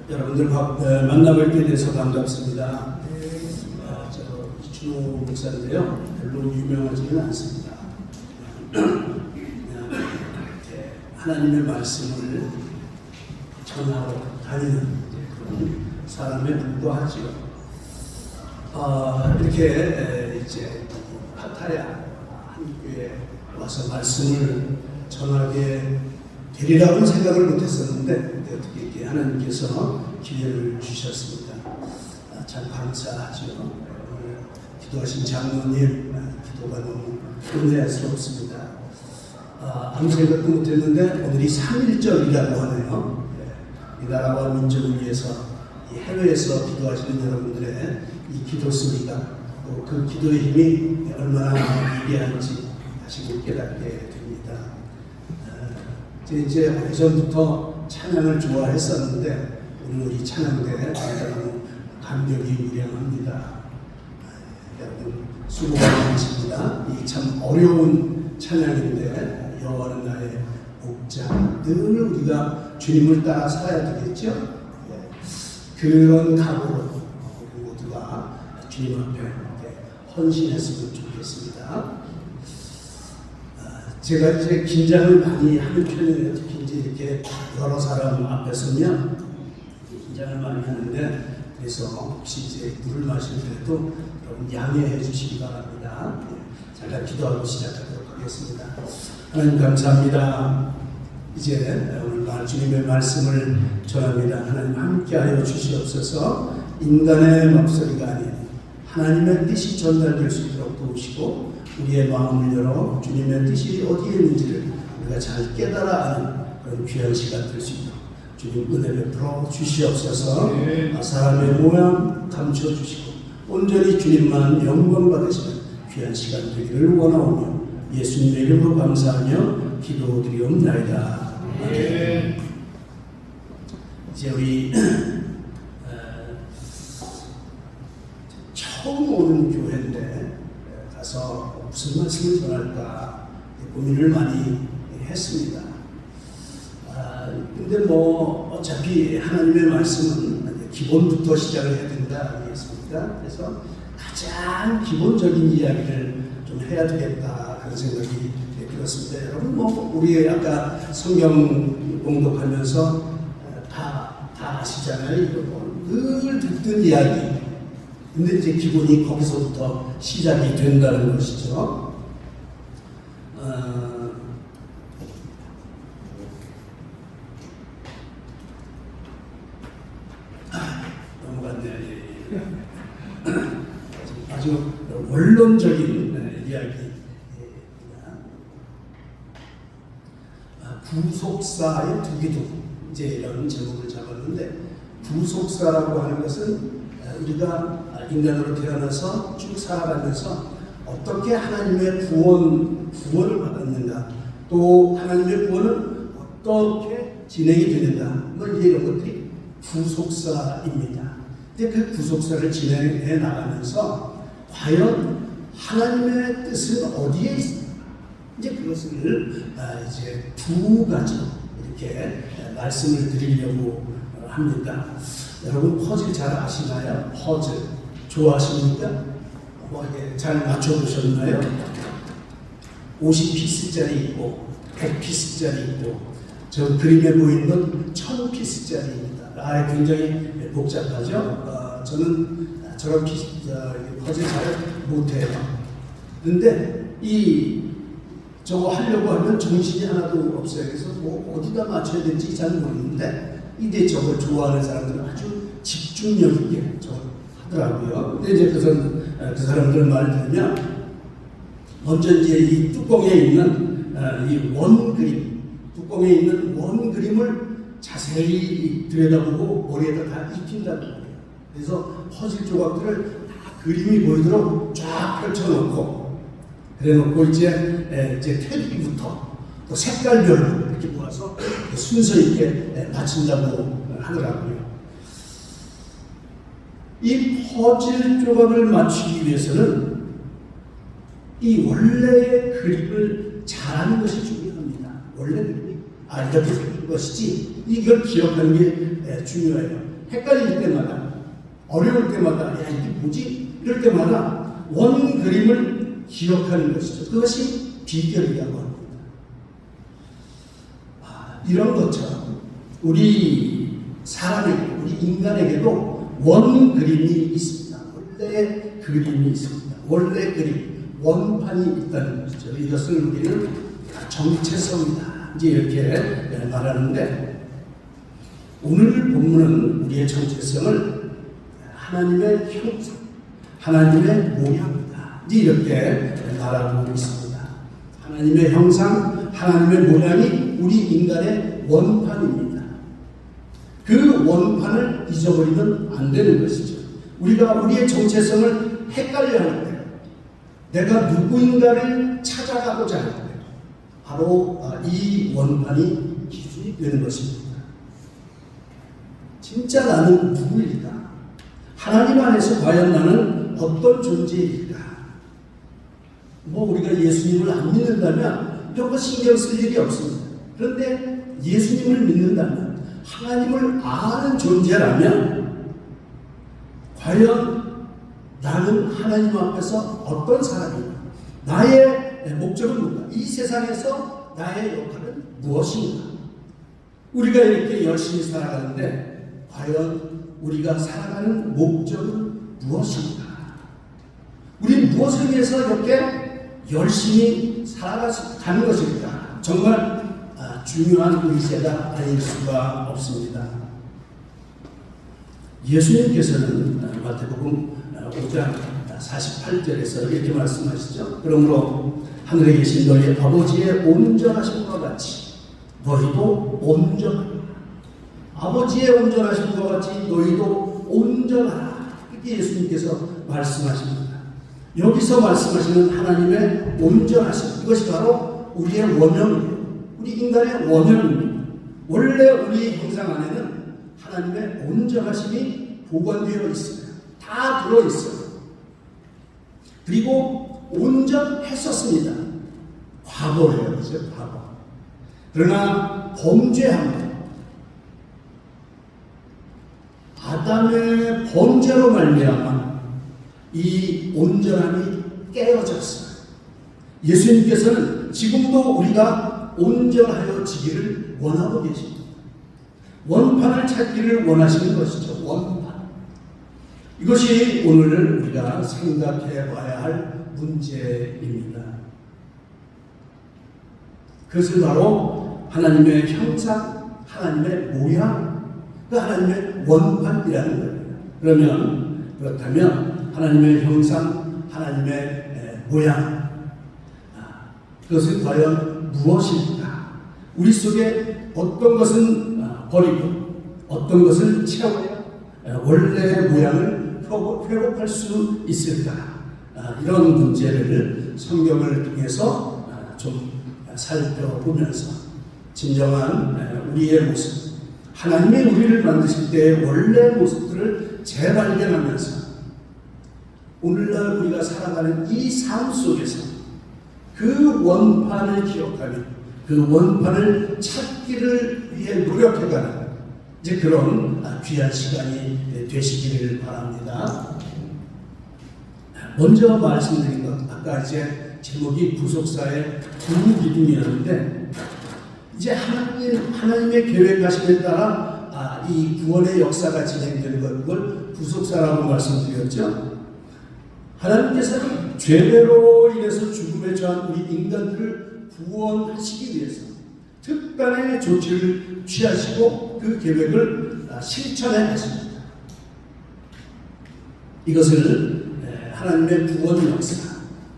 여러분들 만나뵙게 돼서 반갑습니다. 저 이준호 목사인데요. 별로 유명하지는 않습니다. 그냥 이렇게 하나님의 말씀을 전하러 다니는 그런 사람에 불과하지요. 이렇게 이제 파타야 한교에 와서 말씀을 전하게 되리라고는 생각을 못했었는데 어떻게 이렇게 하나님께서 기회를 주셨습니다. 참 감사하죠. 오늘 기도하신 장로님 기도가 너무 은혜스럽습니다. 아무 생각도 못했는데 오늘이 3.1절이라고 하네요. 이 나라와 민족을 위해서 이 해외에서 기도하시는 여러분들의 이 기도 소리가 또 그 기도의 힘이 얼마나 위대한지 다시 깨닫게 됩니다. 이제 오래전부터 찬양을 좋아했었는데 오늘 우리 찬양대 너무 감격이 무량합니다. 여러분 수고가 많으십니다. 이 참 어려운 찬양인데 여호와는 나의 목자, 늘 우리가 주님을 따라 살아야 되겠죠. 그런 각오로 우리 모두가 주님 앞에 헌신했으면 좋겠습니다. 제가 이제 긴장을 많이 하는 편이에요. 특히 이제 이렇게 여러 사람 앞에 서면 긴장을 많이 하는데, 그래서 혹시 이제 물을 마실 때도 여러분 양해해 주시기 바랍니다. 잠깐 기도하고 시작하도록 하겠습니다. 하나님 감사합니다. 이제 오늘 주님의 말씀을 전합니다. 하나님 함께하여 주시옵소서. 인간의 목소리가 아닌 하나님의 뜻이 전달될 수 있도록 도우시고 우리의 마음을 열어 주님의 뜻이 어디에 있는지를 우리가 잘 깨달아 아는 그런 귀한 시간 될 수 있도록 주님 은혜 베풀어 주시옵소서. 사람의 모양 감춰 주시고 온전히 주님만 영광 받으시는 귀한 시간 되기를 원하오며 예수님의 이름으로 감사하며 기도드리옵나이다. 이제 우리 처음 오는 교회인데 가서 무슨 말씀을 전할까 고민을 많이 했습니다. 근데 뭐 어차피 하나님의 말씀은 기본부터 시작을 해야 된다 아니겠습니까? 그래서 가장 기본적인 이야기를 좀 해야 되겠다 그런 생각이 들었습니다. 여러분 뭐 우리 아까 성경 공독하면서 다 아시잖아요. 이거 늘 듣던 이야기. 근데 이제 기본이 거기서부터 시작이 된다는 것이죠. 넘어갔네요. 아주 원론적인 이야기입니다. 구속사의 두기도 이제 이런 제목을 잡았는데, 구속사라고 하는 것은 우리가 인간으로 태어나서 쭉 살아가면서 어떻게 하나님의 구원을 받았는가, 또 하나님의 구원은 어떻게 진행이 되는가, 뭐 이런 것들이 구속사입니다. 근데 그 구속사를 진행해 나가면서 과연 하나님의 뜻은 어디에 있습니까? 이제 그것을 이제 두 가지로 이렇게 말씀을 드리려고 합니다. 여러분 퍼즐 잘 아시나요? 퍼즐 좋아하십니까? 뭐 이게 잘 맞춰보셨나요? 50피스짜리 있고 100피스짜리 있고 저 그림에 보이는 건 1000피스짜리입니다. 굉장히 복잡하죠? 저는 저런 퍼즐 잘 못해요. 근데 저거 하려고 하면 정신이 하나도 없어요. 그래서 뭐 어디다 맞춰야 될지 잘 모르는데 이제 저걸 좋아하는 사람들은 아주 집중력 있게 저걸 하더라고요. 근데 이제 그 사람들 말 들으면 먼저 이제 이 뚜껑에 있는 이 원 그림, 뚜껑에 있는 원 그림을 자세히 들여다보고 머리에다 다 익힌다고 해요. 그래서 퍼즐 조각들을 다 그림이 보이도록 쫙 펼쳐놓고, 그래놓고 이제 테두리부터 또 색깔별로 이렇게 모아서 순서 있게 맞춘다고 하더라고요. 이 퍼즐 조각을 맞추기 위해서는 이 원래의 그림을 잘하는 것이 중요합니다. 원래 그림이 이렇게 생긴 것이지 이걸 기억하는 게 중요해요. 헷갈릴 때마다, 어려울 때마다, 야, 이게 뭐지? 이럴 때마다 원 그림을 기억하는 것이죠. 그것이 비결이라고 합니다. 이런 것처럼 우리 사람에게, 우리 인간에게도 원 그림이 있습니다. 원래 그림이 있습니다. 원래 그림, 원판이 있다는 것이죠. 이것을 우리는 정체성이다, 이제 이렇게 말하는데, 오늘 본문은 우리의 정체성을 하나님의 형상, 하나님의 모양이다, 이제 이렇게 말하고 있습니다. 하나님의 형상, 하나님의 모양이 우리 인간의 원판입니다. 그 원판을 잊어버리면 안 되는 것이죠. 우리가 우리의 정체성을 헷갈려 할 때, 내가 누구인가를 찾아가고자 할 때, 바로 이 원판이 기준이 되는 것입니다. 진짜 나는 누구일까? 하나님 안에서 과연 나는 어떤 존재일까? 우리가 예수님을 안 믿는다면 이런 거 신경 쓸 일이 없습니다. 그런데 예수님을 믿는다면, 하나님을 아는 존재라면, 과연 나는 하나님 앞에서 어떤 사람인가? 나의 목적은 뭔가? 이 세상에서 나의 역할은 무엇인가? 우리가 이렇게 열심히 살아가는데 과연 우리가 살아가는 목적은 무엇인가? 우리 무엇을 위해서 이렇게 열심히 살아가는 것일까? 정말 중요한 의제가 아닐 수가 없습니다. 예수님께서는 마태복음 5장 48절에서 이렇게 말씀하시죠. 그러므로 하늘에 계신 너희 아버지의 온전하심과 같이 너희도 온전하라. 아버지의 온전하심과 같이 너희도 온전하라. 이렇게 예수님께서 말씀하십니다. 여기서 말씀하시는 하나님의 온전하심, 이것이 바로 우리의 원형이에요. 우리 인간의 원형입니다. 원래 우리 형상 안에는 하나님의 온전하심이 보관되어 있어요. 다 들어있어요. 그리고 온전했었습니다. 과거예요. 그죠? 과거. 그러나 범죄합니다. 아담의 범죄로 말미암아 이 온전함이 깨어졌어요. 예수님께서는 지금도 우리가 온전하여지기를 원하고 계십니다. 원판을 찾기를 원하시는 것이죠. 원판. 이것이 오늘 우리가 생각해 봐야 할 문제입니다. 그것은 바로 하나님의 형상, 하나님의 모양, 그 하나님의 원판이라는 거예요. 그렇다면 하나님의 형상, 하나님의 모양, 그것은 과연 무엇일까? 우리 속에 어떤 것은 버리고 어떤 것을 채워야 원래 모양을 회복할 수 있을까? 이런 문제를 성경을 통해서 좀 살펴보면서 진정한 우리의 모습, 하나님의 우리를 만드실 때의 원래 모습들을 재발견하면서 오늘날 우리가 살아가는 이 삶 속에서 그 원판을 기억하며 그 원판을 찾기를 위해 노력해가는 이제 그런 귀한 시간이 되시기를 바랍니다. 먼저 말씀드린 것, 아까 이제 제목이 구속사의 두 기둥이었는데, 이제 하나님의 계획하심에 따라 이 구원의 역사가 진행되는 것, 그걸 구속사라고 말씀드렸죠. 하나님께서는 죄로 인해서 죽음에 처한 우리 인간들을 구원하시기 위해서 특단의 조치를 취하시고 그 계획을 실천해 가십니다. 이것을 하나님의 구원 역사,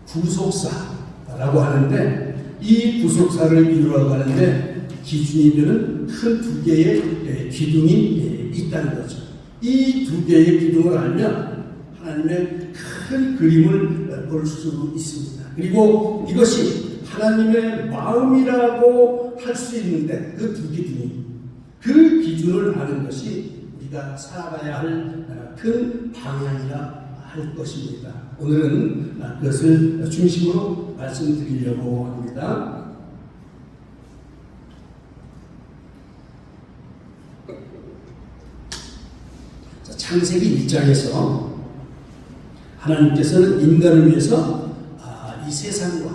구속사라고 하는데, 이 구속사를 이루어가는데 기준이 되는 큰 두 개의 기둥이 있다는 거죠. 이 두 개의 기둥을 알면 하나님의 큰 그림을 볼 수 있습니다. 그리고 이것이 하나님의 마음이라고 할 수 있는데, 그 두 기둥이, 그 기준을 아는 것이 우리가 살아가야 할 큰 방향이라 할 것입니다. 오늘은 그것을 중심으로 말씀드리려고 합니다. 창세기 1장에서 하나님께서는 인간을 위해서 이 세상과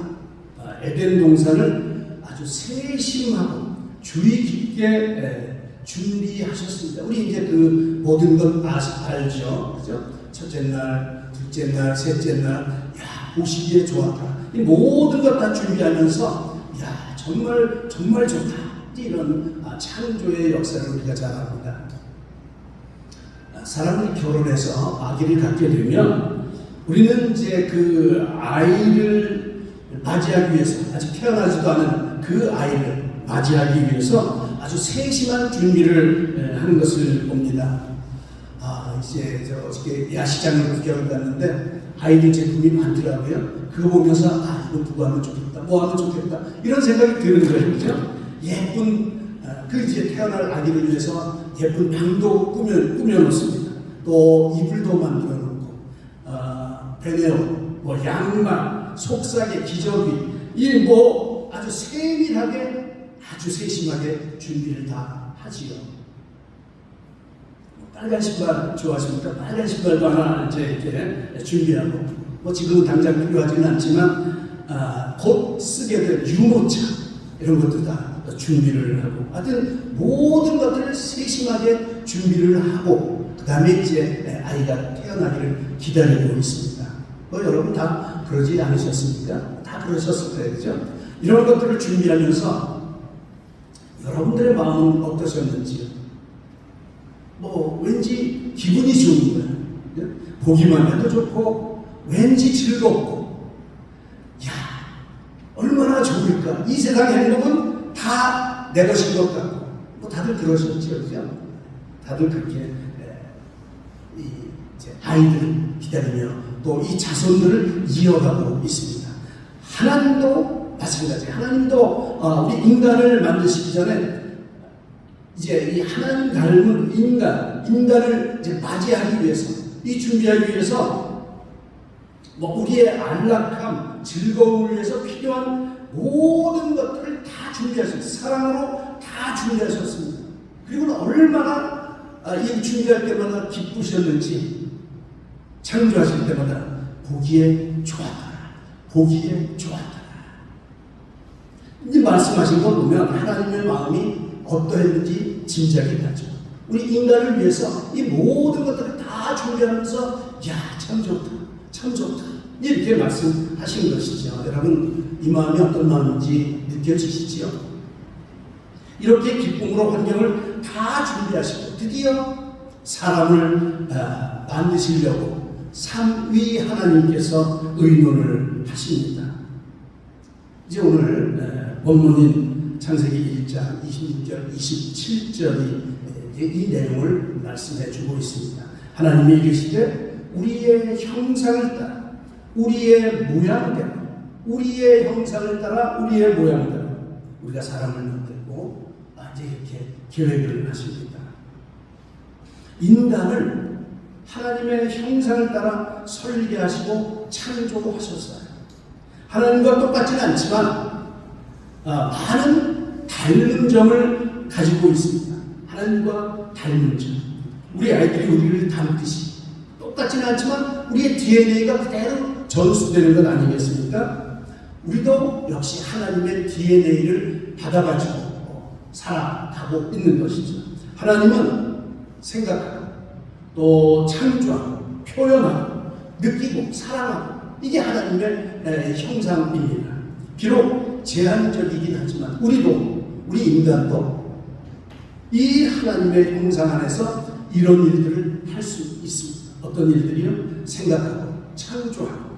에덴 동산을 아주 세심하고 주의 깊게 준비하셨습니다. 우리 이제 그 모든 것 알죠, 그죠? 첫째 날, 둘째 날, 셋째 날, 야 보시기에 좋았다. 이 모든 것 다 준비하면서 야 정말 정말 좋다. 이런 창조의 역사를 우리가 잘 압니다. 사람이 결혼해서 아기를 갖게 되면 우리는 이제 그 아이를 맞이하기 위해서, 아직 태어나지도 않은 그 아이를 맞이하기 위해서 아주 세심한 준비를 하는 것을 봅니다. 이제 저 어저께 야시장을 구경을 갔는데 아이들 제품이 많더라고요. 그거 보면서 이거 누구 하면 좋겠다, 뭐 하면 좋겠다 이런 생각이 드는 거예요. 그죠? 예쁜 그 이제 태어날 아기를 위해서 예쁜 방도 꾸며놓습니다. 또 이불도 만들어놓고 베네오, 뭐 양말, 속삭이, 기저귀 이 뭐 아주 세밀하게 아주 세심하게 준비를 다 하지요. 빨간 신발 좋아하십니까? 빨간 신발도 하나 이제 이렇게 준비하고 뭐 지금은 당장 필요하지는 않지만 곧 쓰게 될 유모차 이런 것도 다 준비를 하고 하여튼 모든 것들을 세심하게 준비를 하고 그 다음에 이제 아이가 태어나기를 기다리고 있습니다. 뭐 여러분 다 그러지 않으셨습니까? 다 그러셨을 거예요. 그죠? 이런 것들을 준비하면서 여러분들의 마음은 어떠셨는지요? 뭐 왠지 기분이 좋은 거예요. 보기만 해도 좋고 왠지 즐겁고 야 얼마나 좋을까. 이 세상의 행복은 다 내 것인 것 같고 뭐 다들 그러셨죠. 그죠? 다들 그렇게 이제 아이들을 기다리며 또 이 자손들을 이어가고 있습니다. 하나님도 마찬가지. 하나님도 우리 인간을 만드시기 전에 이제 이 하나님 닮은 인간을 이제 맞이하기 위해서, 이 준비하기 위해서 뭐 우리의 안락함, 즐거움을 위해서 필요한 모든 것들을 다 준비하셨습니다. 사랑으로 다 준비하셨습니다. 그리고 얼마나 이 준비할 때마다 기쁘셨는지 창조하실 때마다 보기에 좋았더라. 보기에 좋았더라. 이 말씀하신 거 보면 하나님의 마음이 어떠했는지 짐작이 가죠. 우리 인간을 위해서 이 모든 것들을 다 준비하면서 야 참 좋다, 참 좋다 이렇게 말씀하신 것이죠. 여러분 이 마음이 어떤 마음인지 느껴지시지요? 이렇게 기쁨으로 환경을 다 준비하시고 드디어 사람을 만드시려고 삼위 하나님께서 의논을 하십니다. 이제 오늘 본문인 창세기 1장 26절, 27절이 이 내용을 말씀해 주고 있습니다. 하나님이 이르시되 우리의 형상을 따라 우리의 모양대로 우리의 형상을 따라 우리의 모양대로 우리가 사람을 만들고 이제 이렇게 계획을 하십니다. 인간을 하나님의 형상을 따라 설계하시고 창조하셨어요. 하나님과 똑같지는 않지만 많은 닮은 점을 가지고 있습니다. 하나님과 닮은 점. 우리 아이들이 우리를 닮듯이 똑같지는 않지만 우리의 DNA가 그대로 전수되는 것 아니겠습니까? 우리도 역시 하나님의 DNA를 받아가지고 살아가고 있는 것이죠. 하나님은 생각하고 또 창조하고 표현하고 느끼고 사랑하고 이게 하나님의 형상입니다. 비록 제한적이긴 하지만 우리 인간도 이 하나님의 형상 안에서 이런 일들을 할 수 있습니다. 어떤 일들이요? 생각하고 창조하고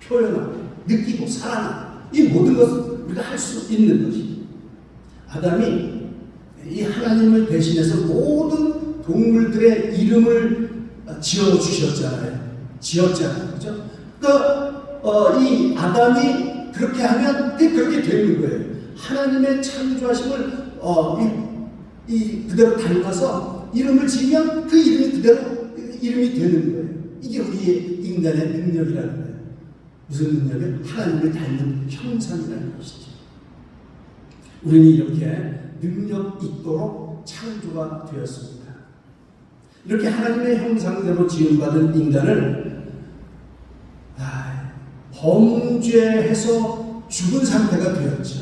표현하고 느끼고 사랑하고 이 모든 것을 우리가 할 수 있는 것이죠. 아담이 이 하나님을 대신해서 모든 동물들의 이름을 지어주셨잖아요. 지었잖아요. 그죠? 그러니까 이 아담이 그렇게 하면 그렇게 되는 거예요. 하나님의 창조하심을 그대로 닮아서 이름을 지으면 그 이름이 그대로 이름이 되는 거예요. 이게 우리의 인간의 능력이라는 거예요. 무슨 능력이에요? 하나님을 닮는 형상이라는 것이죠. 우리는 이렇게 능력 있도록 창조가 되었습니다. 이렇게 하나님의 형상대로 지음받은 인간을 범죄해서 죽은 상태가 되었죠.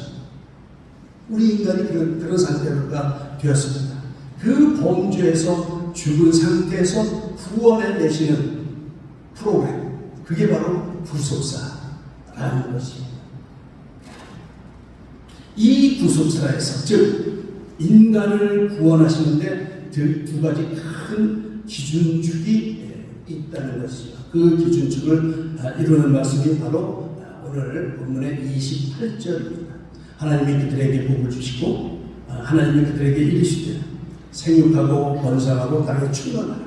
우리 인간이 그런 상태가 되었습니다. 그 범죄에서 죽은 상태에서 구원해 내시는 프로그램, 그게 바로 구속사라는 것입니다. 이 구속사에서, 즉 인간을 구원하시는데 두 가지 큰 기준축이 있다는 것이죠. 그 기준축을 이루는 말씀이 바로 오늘 본문의 28절입니다. 하나님이 그들에게 복을 주시고 하나님이 그들에게 이르시되 생육하고 번성하고 땅에 충만하라.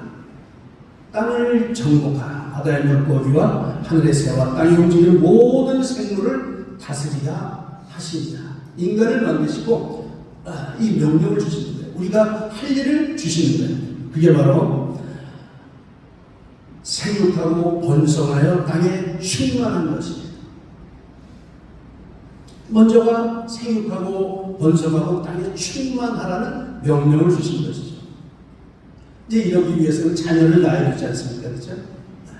땅을 정복하라. 바다의 물고기와 하늘의 새와 땅에 움직이는 모든 생물을 다스리라 하시니라. 인간을 만드시고 이 명령을 주시는 거예요. 우리가 할 일을 주시는 거예요. 그게 바로 생육하고 번성하여 땅에 충만한 것입니다. 먼저가 생육하고 번성하고 땅에 충만하라는 명령을 주신 것이죠. 이제 이러기 위해서는 자녀를 낳아야 되지 않습니까? 그렇죠?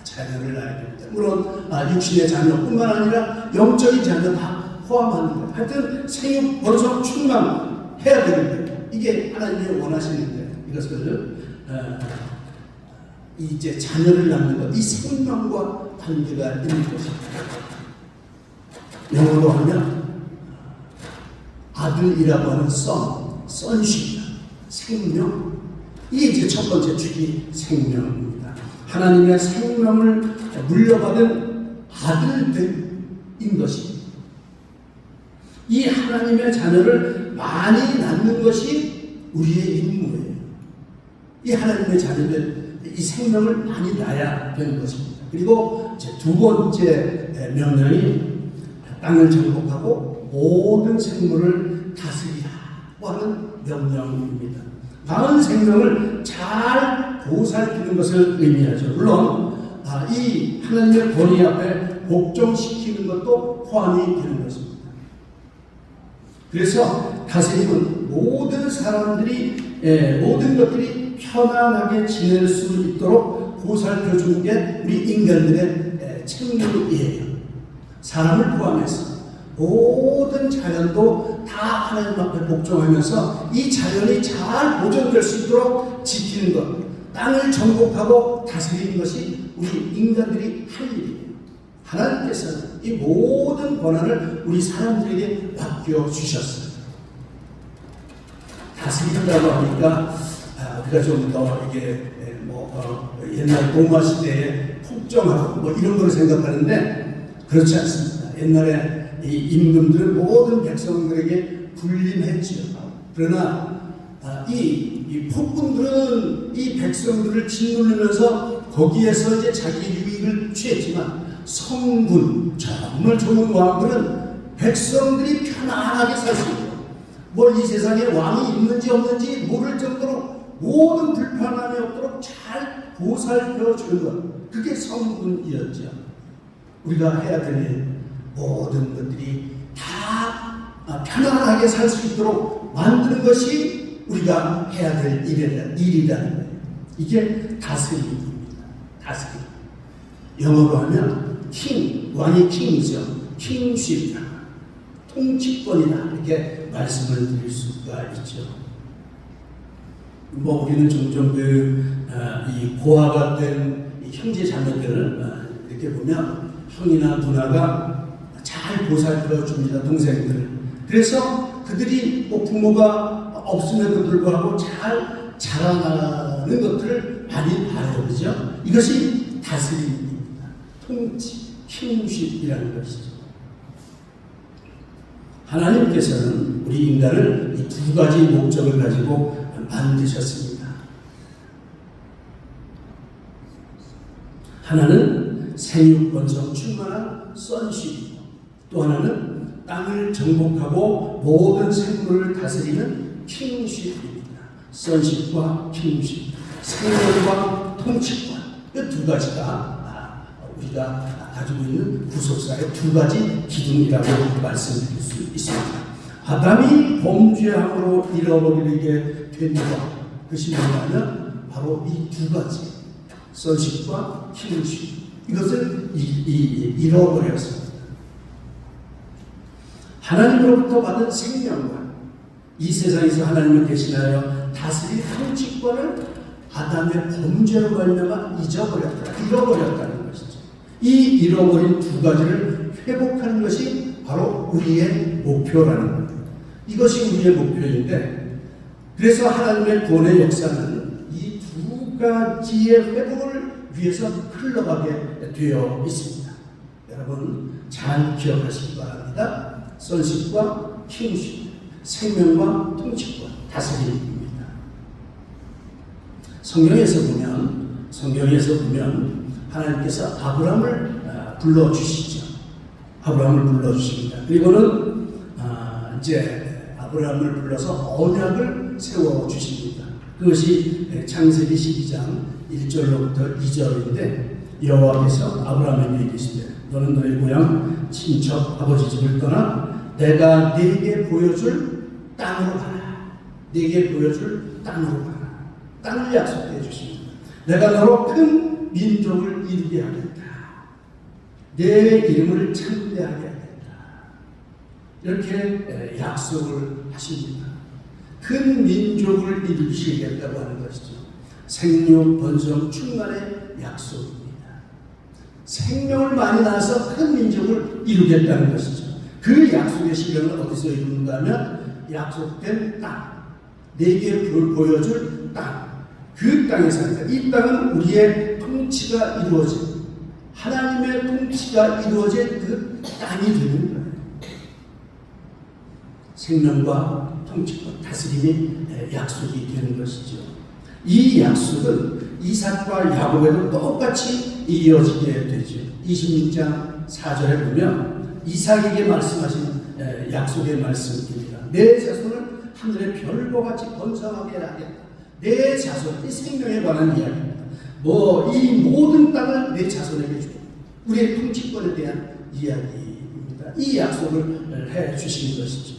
자녀를 낳아야 됩니다. 물론 육신의 자녀뿐만 아니라 영적인 자녀 다 포함하는 거예요. 하여튼 생육, 번성, 충만해야 되는 거예요. 이게 하나님이 원하시는 거예요. 이것을 이제 자녀를 낳는 것, 이 생명과 관계가 있는 것입니다. 영어로 하면 아들이라고 하는 sonship, 생명. 이게 이제 첫 번째 축이 생명입니다. 하나님의 생명을 물려받은 아들들인 것입니다. 이 하나님의 자녀를 많이 낳는 것이 우리의 임무예요. 이 하나님의 자녀들, 이 생명을 많이 낳아야 되는 것입니다. 그리고 이제 두 번째 명령이 땅을 정복하고 모든 생물을 다스리라고 하는 명령입니다. 낳은 생명을 잘 보살피는 것을 의미하죠. 물론 이 하나님의 권위 앞에 복종시키는 것도 포함이 되는 것입니다. 그래서 다스림은 모든 사람들이 모든 것들이 편안하게 지낼 수 있도록 보살펴주는 게 우리 인간들의 책무이에요. 사람을 포함해서 모든 자연도 다 하나님 앞에 복종하면서 이 자연이 잘 보존될 수 있도록 지키는 것, 땅을 정복하고 다스리는 것이 우리 인간들이 할 일이에요. 하나님께서는 이 모든 권한을 우리 사람들에게 맡겨주셨어요. 다스린다고 하니까 우리가 좀 더 이게 옛날 로마 시대에 폭정하고 이런 걸 생각하는데 그렇지 않습니다. 옛날에 이 임금들은 모든 백성들에게 군림했지요. 그러나 이 폭군들은 이 백성들을 짓누르면서 거기에서 이제 자기 유익을 취했지만 성군, 정말 좋은 왕들은 백성들이 편안하게 살 수 있고 이 세상에 왕이 있는지 없는지 모를 정도로 모든 불편함이 없도록 잘 보살펴 주는 것, 그게 성군이었죠. 우리가 해야 될 모든 것들이 다 편안하게 살 수 있도록 만드는 것이 우리가 해야 될 일이라는 거예요. 이게 다스림입니다. 다스림. 영어로 하면 king, 왕이 킹이죠. 킹십이다. 통치권이다. 이렇게 말씀을 드릴 수가 있죠. 우리는 종종 이 고아가 된 이 형제 자매들을 이렇게 보면 형이나 누나가 잘 보살펴 줍니다. 동생들을. 그래서 그들이 부모가 없음에도 불구하고 잘 자라나는 것들을 많이 봐요. 그죠? 이것이 다스림입니다. 통치, 킹십이라는 것이죠. 하나님께서는 우리 인간을 이 두 가지 목적을 가지고 만드셨습니다. 하나는 생육 번성 충만한 sonship이고 또 하나는 땅을 정복하고 모든 생물을 다스리는 kingship입니다. sonship과 kingship, 생명과 통치권, 이 두 가지가 우리가 가지고 있는 구속사의 두 가지 기둥이라고 말씀드릴 수 있습니다. 아담이 범죄함으로 잃어버리게 됩니다. 그것이 뭐냐면 바로 이 두 가지, sonship과 kingship, 이것을 잃어버렸습니다. 하나님으로부터 받은 생명과 이 세상에서 하나님을 대신하여 다스릴 통치권을 아담의 범죄로 말미암아 잃어버렸다는 것이죠. 이 잃어버린 두 가지를 회복하는 것이 바로 우리의 목표라는 겁니다. 이것이 우리의 목표인데, 그래서 하나님의 구원의 역사는 이 두 가지의 회복을 위해서 흘러가게 되어 있습니다. 여러분 잘 기억하시기 바랍니다. sonship과 kingship, 생명과 통치권, 다스림입니다. 성경에서 보면 하나님께서 아브라함을 불러주시죠. 아브라함을 불러주십니다. 그리고는 이제 아브라함을 불러서 언약을 세워주십니다. 그것이 창세기 12장 1절로부터 2절인데, 여호와께서 아브라함에게 이르시되 너는 너희 고향 친척 아버지 집을 떠나 내가 네게 보여줄 땅으로 가라. 네게 보여줄 땅으로 가라. 땅을 약속해 주십니다. 내가 너로 큰 민족을 이루게 하겠다. 내 이름을 찬송하게 하겠다. 이렇게 약속을 하십니다. 큰 민족을 이루시겠다고 하는 것이죠. 생육, 번성, 충만의 약속입니다. 생명을 많이 낳아서 큰 민족을 이루겠다는 것이죠. 그 약속의 실현을 어디서 이루는가 하면 약속된 땅, 내게 보여줄 땅, 그 땅에서 합니다. 이 땅은 우리의 통치가 이루어진, 하나님의 통치가 이루어진 그 땅이 되는 거예요. 생명과 통치권, 다스림이 약속이 되는 것이죠. 이 약속은 이삭과 야곱에도 똑같이 이어지게 되죠. 26장 4절에 보면 이삭에게 말씀하신 약속의 말씀입니다. 내 자손을 하늘의 별과 같이 번성하게 하겠다. 내 자손, 이 생명에 관한 이야기입니다. 이 모든 땅을 내 자손에게 주고 우리의 통치권에 대한 이야기입니다. 이 약속을 해 주시는 것이죠.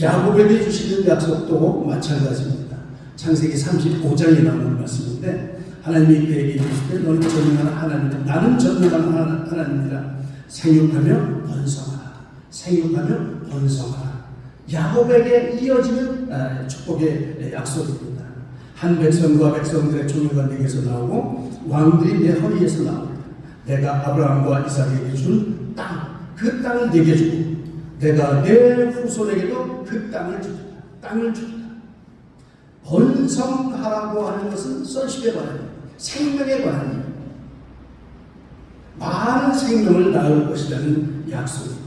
야곱에게 주시는 약속도 마찬가지입니다. 창세기 35장에 나오는 말씀인데, 하나님이 그에게 이르시되 너는 전능한 하나님이다. 나는 전능한 하나님이라. 생육하며 번성하라. 생육하며 번성하라. 야곱에게 이어지는 축복의 약속입니다. 한 백성과 백성들의 종류가 내게서 나오고 왕들이 내 허리에서 나오리라. 내가 아브라함과 이삭에게 준 땅, 그 땅을 내게 주고 내가 내 후손에게도 그 땅을 주리라. 번성하라고 하는 것은 sonship에 관한 일, 생명에 관한 일, 많은 생명을 낳을 것이라는 약속입니다.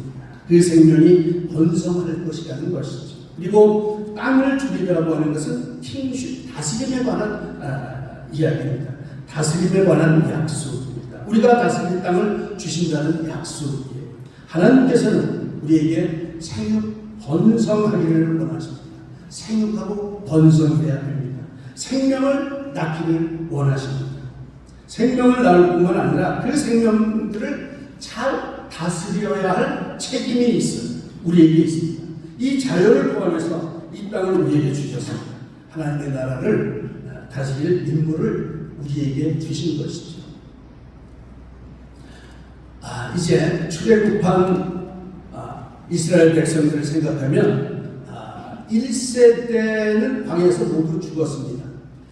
그 생명이 번성할 것이라는 것이죠. 그리고 땅을 주리라고 하는 것은 kingship, 다스림에 관한 이야기입니다. 다스림에 관한 약속입니다. 우리가 다스릴 땅을 주신다는 약속이에요. 하나님께서는 우리에게 생육, 번성하기를 원하십니다. 생육하고 번성해야 됩니다. 생명을 낳기를 원하십니다. 생명을 낳을 뿐만 아니라 그 생명들을 잘 다스려야 할 책임이 있어요. 우리에게 있습니다. 이 자연을 포함해서 이 땅을 우리에게 주셔서 하나님의 나라를 다스릴 임무를 우리에게 주신 것이죠. 이제 출애굽한 이스라엘 백성들을 생각하면 1세대는 광야에서 모두 죽었습니다.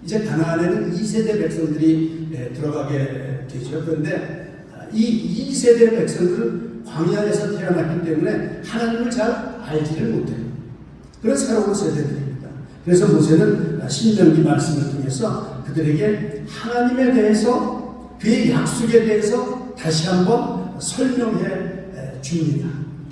이제 가나안에는 2세대 백성들이 들어가게 되죠. 그런데 이 2세대 백성들은 광야에서 태어났기 때문에 하나님을 잘 알지를 못해요. 그런 새로운 세대들입니다. 그래서 모세는 신명기 말씀을 통해서 그들에게 하나님에 대해서, 그의 약속에 대해서 다시 한번 설명해 줍니다.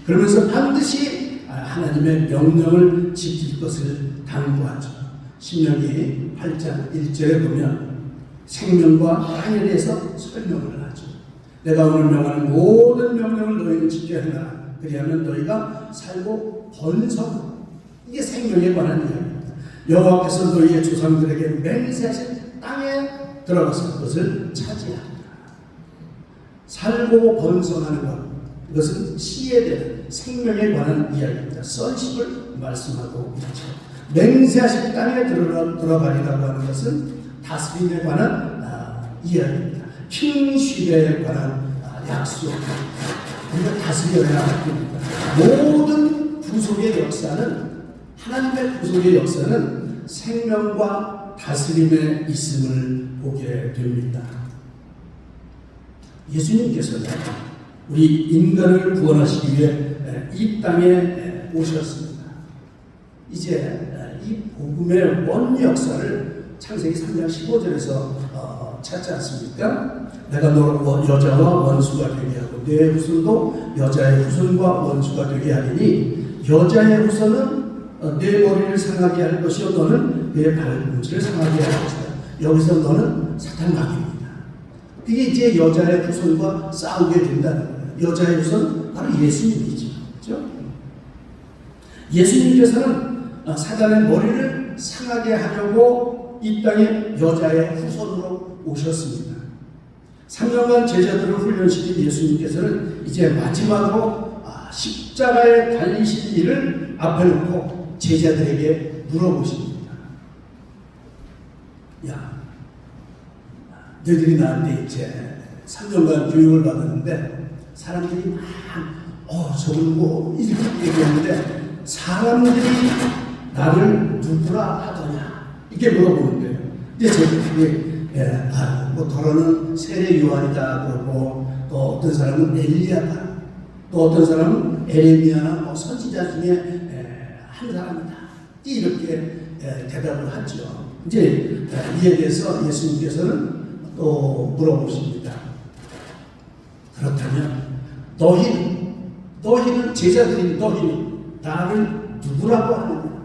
그러면서 반드시 하나님의 명령을 지킬 것을 당부하죠. 신명기 8장 1절에 보면 생명과 땅에 대해서 설명을 하죠. 내가 오늘 명하는 모든 명령을 너희는 지켜야 한다. 그리하면 너희가 살고 번성하고, 이게 생명에 관한 이야기입니다. 여호와께서 너희의 조상들에게 맹세하신 땅에 들어가서 그것을 차지한다. 살고 번성하는 것, 이것은 시에 대한 생명에 관한 이야기입니다. sonship을 말씀하고 있죠. 맹세하신 땅에 들어가리라고 하는 것은 다스림에 관한 이야기입니다. 킹십에 관한 약속. 우리가 다스려야 됩니다. 모든 구속의 역사는, 하나님의 구속의 역사는 생명과 다스림에 있음을 보게 됩니다. 예수님께서는 우리 인간을 구원하시기 위해 이 땅에 오셨습니다. 이제 이 복음의 원 역사를 창세기 3장 15절에서 찾지 않습니까? 내가 너를 여자와 원수가 되게 하고 내 후손도 여자의 후손과 원수가 되게 하리니 여자의 후손은 내 머리를 상하게 할 것이요 너는 내 발꿈치를 상하게 할 것이다. 여기서 너는 사탄 마귀입니다. 이게 이제 여자의 후손과 싸우게 된다는 거예요. 여자의 후손은 바로 예수님이죠. 그렇죠? 예수님께서는 사단의 머리를 상하게 하려고 이 땅에 여자의 후손으로 오셨습니다. 3년간 제자들을 훈련시킨 예수님께서는 이제 마지막으로 십자가에 달리실 일을 앞에 놓고 제자들에게 물어보십니다. 야, 너희들이 나한테 이제 3년간 교육을 받았는데 사람들이 막 저건 뭐 이렇게 얘기하는데 사람들이 나를 누구라 하더냐 이렇게 물어보는 거예요. 이제 제가 뭐 더러는 세례 요한이다 그러고 또 어떤 사람은 엘리야다 또 어떤 사람은 에레미야나 뭐 선지자 중에 한 사람이다 이렇게 대답을 하죠. 이제 이에 대해서 예수님께서는 또 물어보십니다. 그렇다면 너희는 제자들인 너희는 나를 누구라고 하느냐?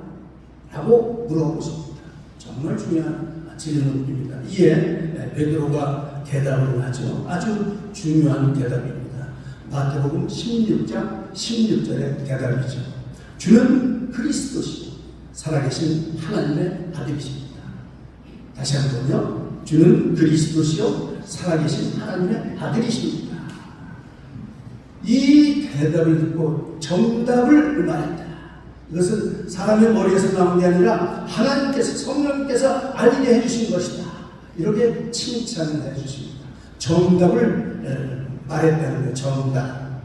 라고 물어보십니다. 정말 중요한 질문입니다. 이에 베드로가 대답을 하죠. 아주 중요한 대답입니다. 마태복음 16장 16절의 대답이죠. 주는 그리스도시요 살아계신 하나님의 아들이십니다. 다시 한번요. 주는 그리스도시요 살아계신 하나님의 아들이십니다. 이 대답을 듣고 정답을 말했다. 이것은 사람의 머리에서 나온 게 아니라 하나님께서 성령께서 알게 해주신 것이다. 이렇게 칭찬을 해주십니다. 정답을 말했다는 거예요. 정답.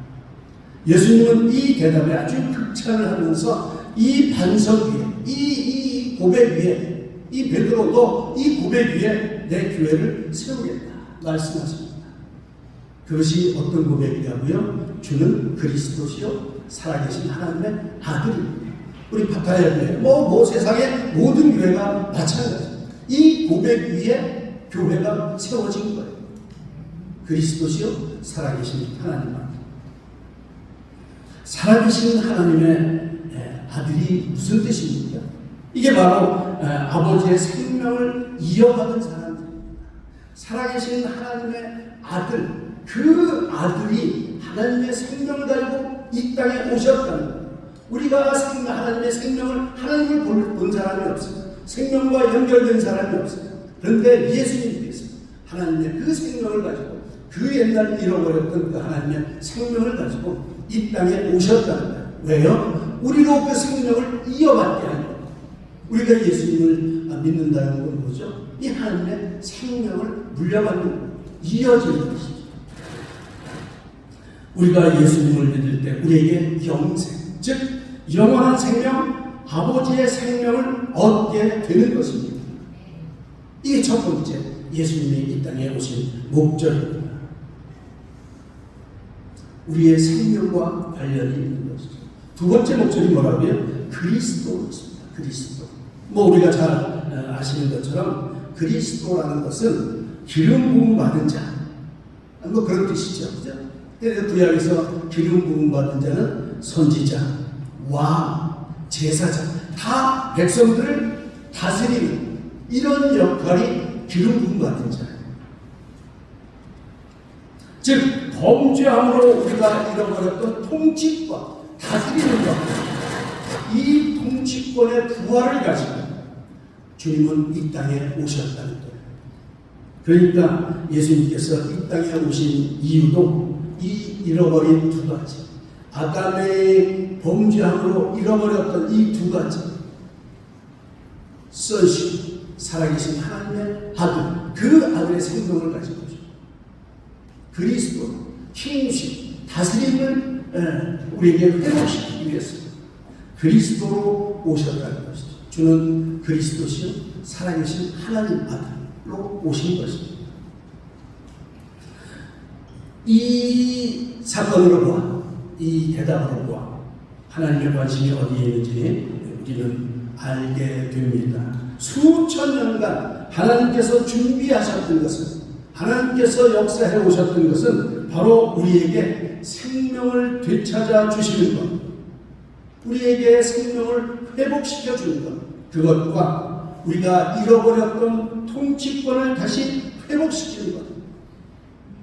예수님은 이 대답에 아주 극찬을 하면서 이 반석 위에 이 고백 위에 이 베드로도 이 고백 위에 내 교회를 세우겠다 말씀하십니다. 그것이 어떤 고백이냐고요? 주는 그리스도시요 살아계신 하나님의 아들입니다. 우리 파타야 교회, 뭐 세상의 모든 교회가 마찬가지입니다. 이 고백 위에 교회가 세워진 거예요. 그리스도시요 살아계신 하나님 아들. 살아계신 하나님의 아들이 무슨 뜻입니까? 이게 바로 아버지의 생명을 이어받은 사람들입니다. 살아계신 하나님의 아들, 그 아들이 하나님의 생명을 가지고 이 땅에 오셨다는 거예요. 우리가 하나님의 생명을, 하나님을 본 사람이 없어요. 생명과 연결된 사람이 없어요. 그런데 예수님께서 하나님의 그 생명을 가지고 그 옛날 잃어버렸던 그 하나님의 생명을 가지고 이 땅에 오셨다는 거예요. 왜요? 우리로 그 생명을 이어받게 하는 거예요. 우리가 예수님을 믿는다는 건 뭐죠? 이 하나님의 생명을 물려받는 거예요. 이어지는 것이죠. 우리가 예수님을 믿을 때 우리에게 영생, 즉 영원한 생명, 아버지의 생명을 얻게 되는 것입니다. 이게 첫 번째 예수님이 이 땅에 오신 목적입니다. 우리의 생명과 관련이 있는 것이죠. 두 번째 목적이 뭐라고요? 그리스도입니다. 그리스도. 뭐 우리가 잘 아시는 것처럼 그리스도라는 것은 기름 부음 받은 자, 뭐 그런 뜻이죠. 그죠? 구약에서 기름 부음 받은 자는 선지자, 왕, 제사장, 다 백성들을 다스리는 이런 역할이 기름 부음 받은 자예요. 즉 범죄함으로 우리가 잃어버렸던 통치권, 다스리는 것, 이 통치권의 부활을 가지고 주님은 이 땅에 오셨다는 거예요. 그러니까 예수님께서 이 땅에 오신 이유도 이 잃어버린 두 가지, 아담의 범죄함으로 잃어버렸던 이 두 가지, sonship, 살아계신 하나님의 아들, 그 아들의 생명을 가지고 오죠. 그리스도, 킹십, 다스림을 우리에게 회복시키기 위해서 그리스도로 오셨다는 것이죠. 주는 그리스도시요 살아계신 하나님 아들로 오신 것입니다. 이 사건으로 보아, 이 대답으로 보아 하나님의 관심이 어디에 있는지 우리는 알게 됩니다. 수천 년간 하나님께서 준비하셨던 것은, 하나님께서 역사해 오셨던 것은 바로 우리에게 생명을 되찾아 주시는 것, 우리에게 생명을 회복시켜 주는 것, 그것과 우리가 잃어버렸던 통치권을 다시 회복시키는 것,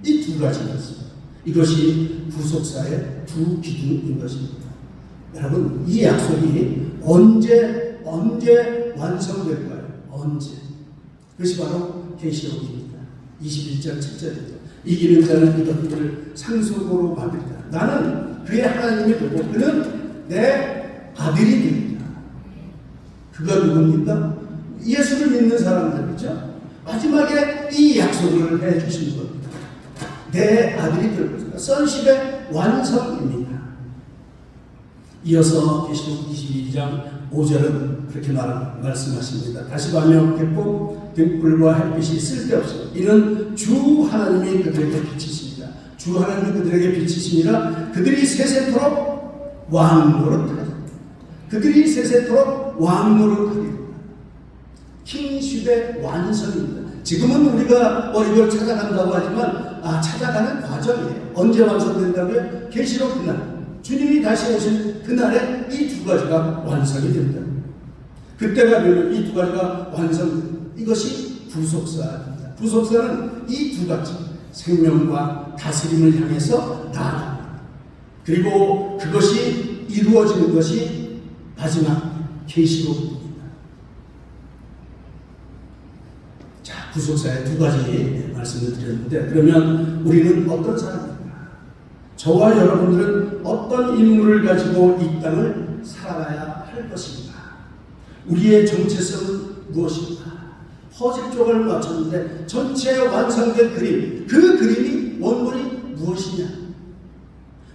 이 두 가지였습니다. 이것이 구속사의 두 기둥인 것입니다. 여러분, 이 약속이 언제 완성될까요? 언제? 그것이 바로 계시록입니다. 21장 7절입니다. 이기는 자는 이것들을 상속으로 받으리라. 나는 그의 하나님이 되고 그는 내 아들이 됩니다. 그가 누굽니까? 예수를 믿는 사람들이죠. 마지막에 이 약속을 해주시는 겁니다. 내 아들이 될 것입니다. 선십의 완성입니다. 이어서 계시록 22장 5절은 그렇게 말씀하십니다. 다시 반역했고 등불과 햇빛이 쓸데없이 이는 주 하나님이 그들에게 빛이십니다. 주 하나님이 그들에게 빛이십니다. 그들이 세세토록 왕노릇하리라. 그들이 세세토록 왕노릇하리라. 킹십의 완성입니다. 지금은 우리가 이걸 찾아간다고 하지만 찾아가는 과정이에요. 언제 완성된다고요? 계시록 그날, 주님이 다시 오실 그날에 이 두 가지가 완성이 됩니다. 그때가 되면 이 두 가지가 완성됩니다. 이것이 구속사입니다. 구속사는 이 두 가지, 생명과 다스림을 향해서 나아갑니다. 그리고 그것이 이루어지는 것이 마지막 계시록입니다. 자, 구속사의 두 가지 말씀을 드렸는데, 그러면 우리는 어떤 사람입니까? 저와 여러분들은 어떤 인물을 가지고 이 땅을 살아가야 할 것인가? 우리의 정체성은 무엇인가? 퍼즐 쪽을 맞췄는데 전체 완성된 그림, 그 그림이 원본이 무엇이냐?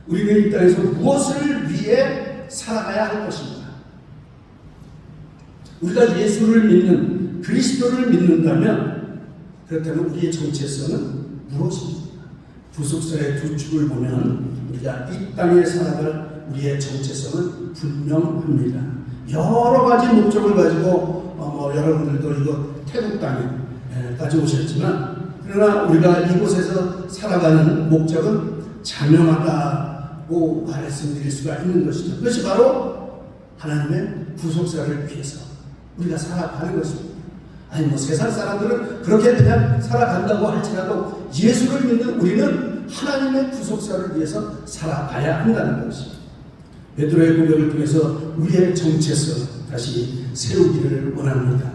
우리는 이 땅에서 무엇을 위해 살아가야 할 것인가? 우리가 예수를 믿는, 그리스도를 믿는다면 그렇다면 우리의 정체성은 무엇입니까? 구속사의 두 축을 보면 우리가 이 땅에 살아갈 우리의 정체성은 분명합니다. 여러 가지 목적을 가지고 여러분들도 이거 태국 땅에까지 오셨지만, 그러나 우리가 이곳에서 살아가는 목적은 자명하다고 말씀드릴 수가 있는 것이죠. 그것이 바로 하나님의 구속사를 위해서 우리가 살아가는 것입니다. 아니 세상 사람들은 그렇게 그냥 살아간다고 할지라도 예수를 믿는 우리는 하나님의 구속사를 위해서 살아가야 한다는 것입니다. 베드로의 고백을 통해서 우리의 정체성 다시 세우기를 원합니다.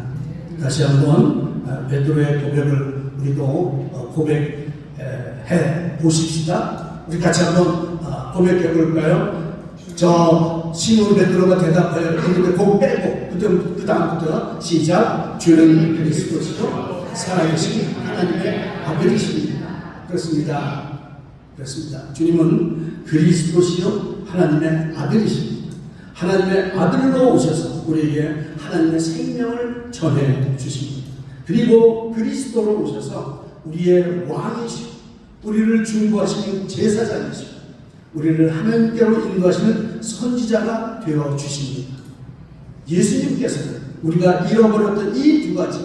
다시 한번 베드로의 고백을 우리도 고백해 보십시다. 우리 같이 한번 고백해 볼까요? 저 시몬 베드로가 대답하여 이렇게 곧 빼고 그 다음부터 시작. 주는 그리스도시요 살아계신 하나님의 아들이십니다. 그렇습니다. 주님은 그리스도시요 하나님의 아들이십니다. 하나님의 아들로 오셔서 우리에게 하나님의 생명을 전해 주십니다. 그리고 그리스도로 오셔서 우리의 왕이시고 우리를 중보하시는 제사장이시고 우리를 하나님께로 인도하시는 선지자가 되어 주십니다. 예수님께서는 우리가 잃어버렸던 이 두 가지,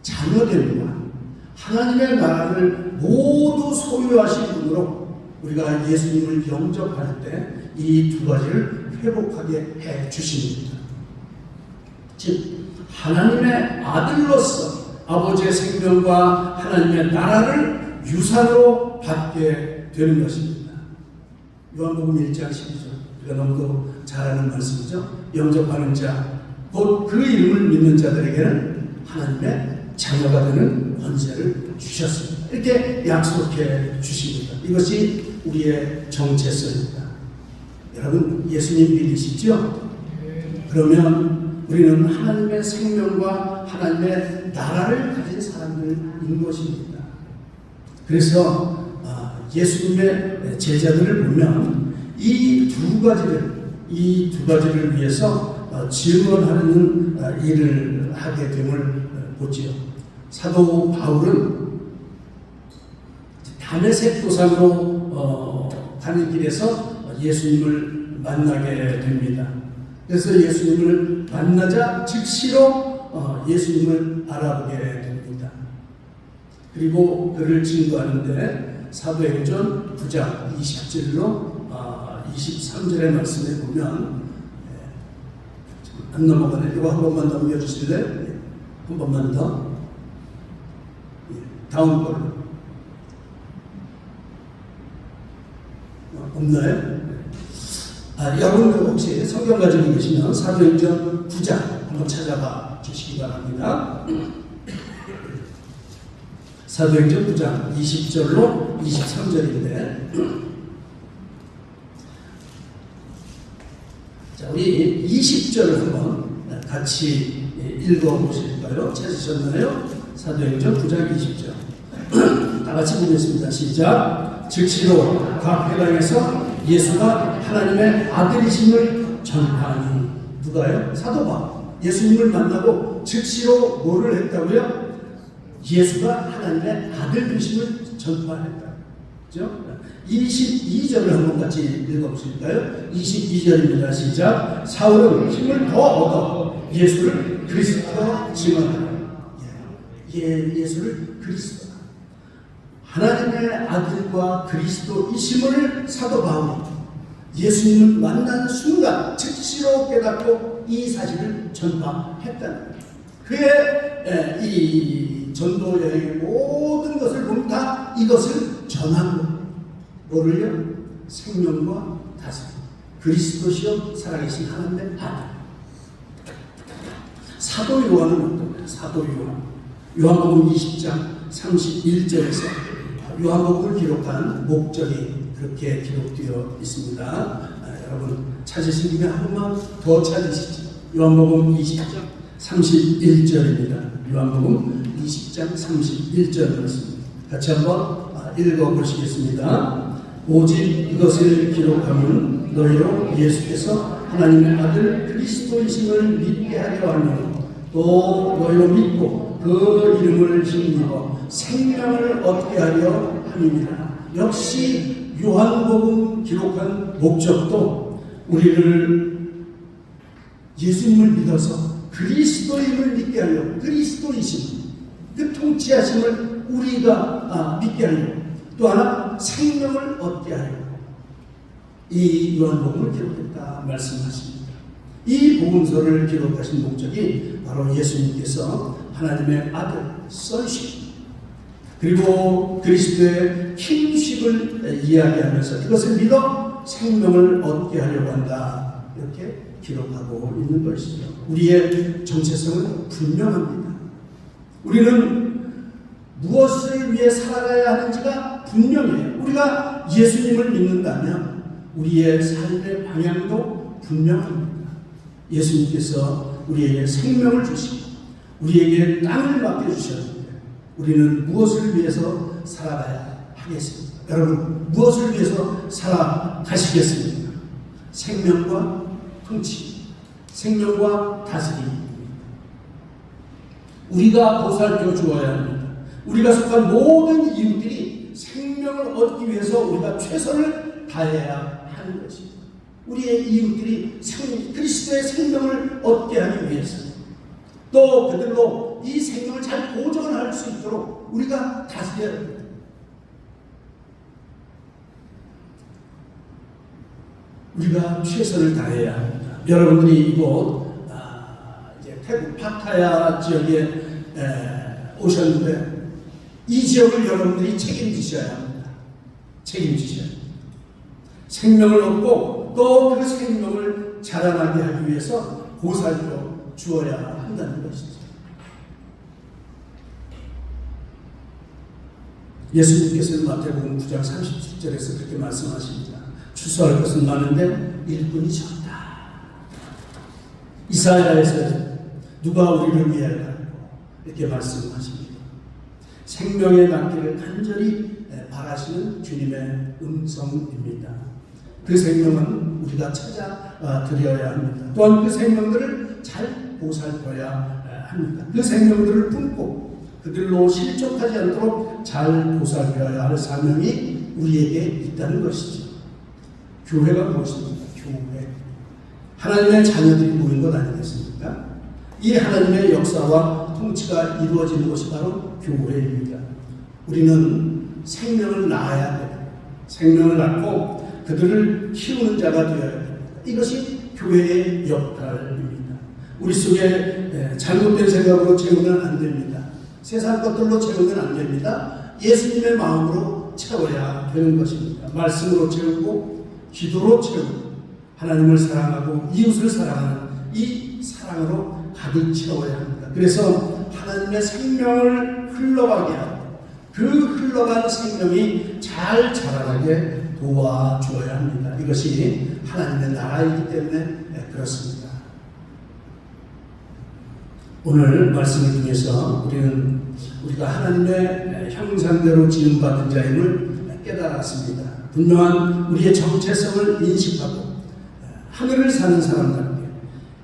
자녀됨과 하나님의 나라를 모두 소유하신 분으로 우리가 예수님을 영접할 때 이 두 가지를 회복하게 해 주십니다. 즉 하나님의 아들로서 아버지의 생명과 하나님의 나라를 유산으로 받게 되는 것입니다. 요한복음 1장 12절, 우리가 너무도 잘 아는 말씀이죠. 영접하는 자, 곧 그 이름을 믿는 자들에게는 하나님의 자녀가 되는 권세를 주셨습니다. 이렇게 약속해 주십니다. 이것이 우리의 정체성입니다. 여러분 예수님 믿으시죠? 그러면 우리는 하나님의 생명과 하나님의 나라를 가진 사람들인 것입니다. 그래서 예수님의 제자들을 보면 이 두 가지를 위해서 증언하는 일을 하게 됨을 보지요. 사도 바울은 다메섹 도상으로 가는 길에서 예수님을 만나게 됩니다. 그래서 예수님을 만나자 즉시로 예수님을 알아보게 됩니다. 그리고 그를 증거하는데 사도행전 9장 20절로 23절의 말씀에 보면 안 넘어가네. 이거 한 번만 넘겨주실래요? 한 번만 더. 다음 걸로. 없나요? 여러분 혹시 성경 가지고 계시면 사도행전 9장 한번 찾아봐 주시기 바랍니다. 사도행전 9장 20절로 23절인데 자, 우리 20절을 한번 같이 읽어보실까요? 찾으셨나요? 사도행전 9장 20절 다 같이 보겠습니다. 시작. 즉시로 각 회당에서 예수가 하나님의 아들이심을 전파하니. 누가요? 사도 바울. 예수님을 만나고 즉시로 뭐를 했다고요? 예수가 하나님의 아들이심을 전파했다. 그죠? 22절을 한번 같이 읽어보실까요? 22절입니다. 시작. 사울은 힘을 더 얻어 예수를 그리스도로 증언하라. 예수를 그리스도, 하나님의 아들과 그리스도이심을 사도 바울이 예수님을 만난 순간 즉시로 깨닫고 이 사실을 전파했다는 거예요. 그의 이 전도 여행의 모든 것을 보면 다 이것을 전한 거예요. 뭐를요? 생명과 다스림, 그리스도시요 살아계신 하나님의 아들. 사도 요한은 어떤 거예요? 사도 요한복음 20장 31절에서 요한복음을 기록한 목적이 그렇게 기록되어 있습니다. 여러분 찾으신 김에 한 번만 더 찾으시죠. 요한복음 20장 31절입니다. 요한복음 20장 31절 말씀 같이 한번 읽어보시겠습니다. 오직 이것을 기록하면 너희로 예수께서 하나님의 아들 그리스도이심을 믿게 하려 하며 또 너희로 믿고 그 이름을 힘입어 생명을 얻게 하려 함이니라. 역시 요한복음 기록한 목적도 우리를 예수님을 믿어서 그리스도임을 믿게 하려, 그리스도이심, 그 통치하심을 우리가 믿게 하려, 또 하나 생명을 얻게 하려 이 요한복음을 기록했다 말씀하십니다. 이 복음서를 기록하신 목적이 바로 예수님께서 하나님의 아들 sonship 그리고 그리스도의 kingship을 이야기하면서 그것을 믿어 생명을 얻게 하려고 한다, 이렇게 기록하고 있는 것이죠. 우리의 정체성은 분명합니다. 우리는 무엇을 위해 살아가야 하는지가 분명해요. 우리가 예수님을 믿는다면 우리의 삶의 방향도 분명합니다. 예수님께서 우리에게 생명을 주시고 우리에게 땅을 맡겨주셨는데 우리는 무엇을 위해서 살아가야 하겠습니까? 여러분 무엇을 위해서 살아가시겠습니까? 생명과 통치, 생명과 다스림. 우리가 보살펴 주어야 합니다. 우리가 속한 모든 이웃들이 생명을 얻기 위해서 우리가 최선을 다해야 하는 것입니다. 우리의 이웃들이 그리스도의 생명을 얻게 하기 위해서 또 그들로 이 생명을 잘 보존을 할 수 있도록 우리가 다스려야 합니다. 우리가 최선을 다해야 합니다. 여러분들이 이곳 이제 태국 파타야 지역에 오셨는데 이 지역을 여러분들이 책임지셔야 합니다. 책임지셔야 합니다. 생명을 얻고 또 그 생명을 자라나게 하기 위해서 보살펴 주어야 한다는 것이죠. 예수님께서는 마태복음 9장 37절에서 그렇게 말씀하십니다. 추수할 것은 많은데 일꾼이 적다. 이사야에서 누가 우리를 위하여 이렇게 말씀하십니다. 생명의 낫기를 간절히 바라시는 주님의 음성입니다. 그 생명은 우리가 찾아 드려야 합니다. 또한 그 생명들을 잘 보살펴야 합니다. 그 생명들을 품고 그들로 실족하지 않도록 잘 보살펴야 할 사명이 우리에게 있다는 것이죠. 교회가 무엇입니까? 교회. 하나님의 자녀들이 모인 것 아니겠습니까? 이 하나님의 역사와 통치가 이루어지는 것이 바로 교회입니다. 우리는 생명을 낳아야 돼요. 생명을 낳고 그들을 키우는 자가 되어야 됩니다. 이것이 교회의 역할입니다. 우리 속에 잘못된 생각으로 채우면 안 됩니다. 세상 것들로 채우면 안 됩니다. 예수님의 마음으로 채워야 되는 것입니다. 말씀으로 채우고 기도로 채우고 하나님을 사랑하고 이웃을 사랑하는 이 사랑으로 가득 채워야 합니다. 그래서 하나님의 생명을 흘러가게 하고 그 흘러간 생명이 잘 자라나게 도와주어야 합니다. 이것이 하나님의 나라이기 때문에 그렇습니다. 오늘 말씀을 통해서 우리가 하나님의 형상대로 지음받은 자임을 깨달았습니다. 분명한 우리의 정체성을 인식하고 하늘을 사는 사람답게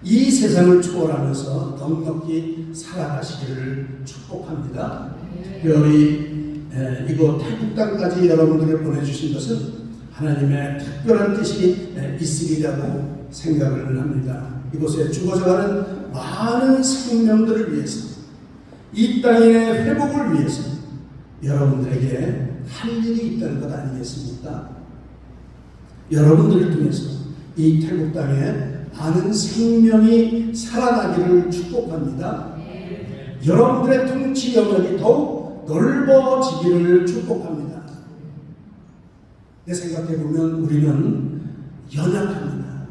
이 세상을 초월하면서 넉넉히 살아가시기를 축복합니다. 특별히 이곳 태국 땅까지 여러분들을 보내주신 것은 하나님의 특별한 뜻이 있으리라고 생각을 합니다. 이곳에 죽어져가는 많은 생명들을 위해서 이 땅의 회복을 위해서 여러분들에게 할 일이 있다는 것 아니겠습니까? 여러분들을 통해서 이 태국 땅에 많은 생명이 살아나기를 축복합니다. 여러분들의 통치 영역이 더욱 넓어지기를 축복합니다. 내 생각해보면 우리는 연약합니다.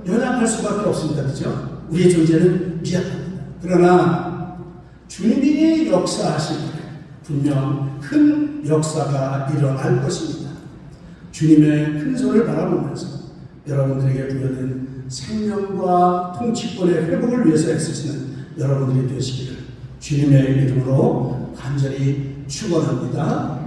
연약할 수밖에 없습니다. 그죠? 우리의 존재는 미약합니다. 그러나 주님이 역사하실 때 분명 큰 역사가 일어날 것입니다. 주님의 큰 손을 바라보면서 여러분들에게 부여된 생명과 통치권의 회복을 위해서 애쓰시는 여러분들이 되시기를 주님의 이름으로 간절히 축원합니다.